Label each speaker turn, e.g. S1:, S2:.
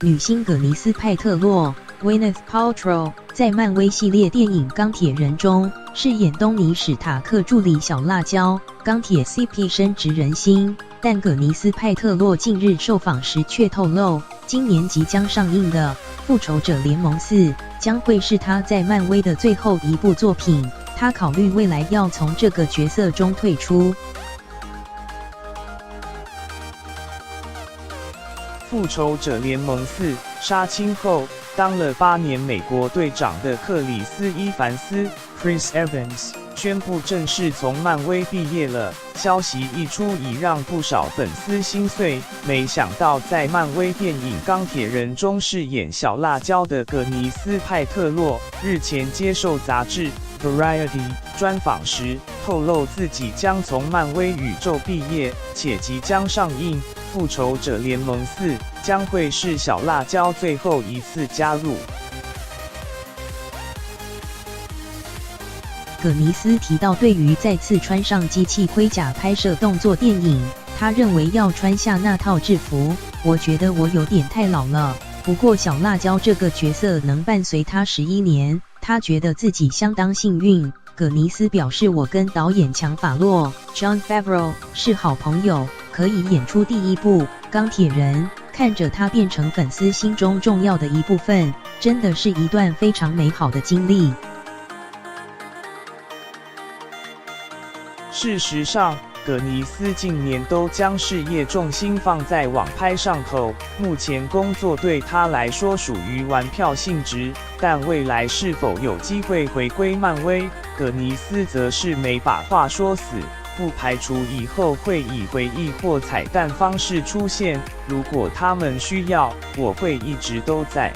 S1: 女星葛尼斯·派特洛 （Gwyneth Paltrow） 在漫威系列电影《钢铁人》中饰演东尼·史塔克助理小辣椒，钢铁 CP 深植人心。但葛尼斯·派特洛近日受访时却透露，今年即将上映的《复仇者联盟4》将会是她在漫威的最后一部作品，她考虑未来要从这个角色中退出。
S2: 复仇者联盟4杀青后，当了8年美国队长的克里斯·伊凡斯 （Chris Evans） 宣布正式从漫威毕业了。消息一出，已让不少粉丝心碎。没想到，在漫威电影《钢铁人》中饰演小辣椒的葛尼斯·派特洛，日前接受杂志《Variety》专访时，透露自己将从漫威宇宙毕业，且即将上映。《复仇者联盟4》将会是小辣椒最后一次加入。
S1: 葛尼斯提到，对于再次穿上机器盔甲拍摄动作电影，他认为要穿下那套制服，我觉得我有点太老了。不过小辣椒这个角色能伴随他11年，他觉得自己相当幸运。葛尼斯表示，我跟导演强法洛 Jon Favreau 是好朋友，可以演出第一部《钢铁人》，看着他变成粉丝心中重要的一部分，真的是一段非常美好的经历。
S2: 事实上，葛尼斯近年都将事业重心放在网拍上头，目前工作对他来说属于玩票性质，但未来是否有机会回归漫威，葛尼斯则是没把话说死，不排除以后会以回忆或彩蛋方式出现。如果他们需要，我会一直都在。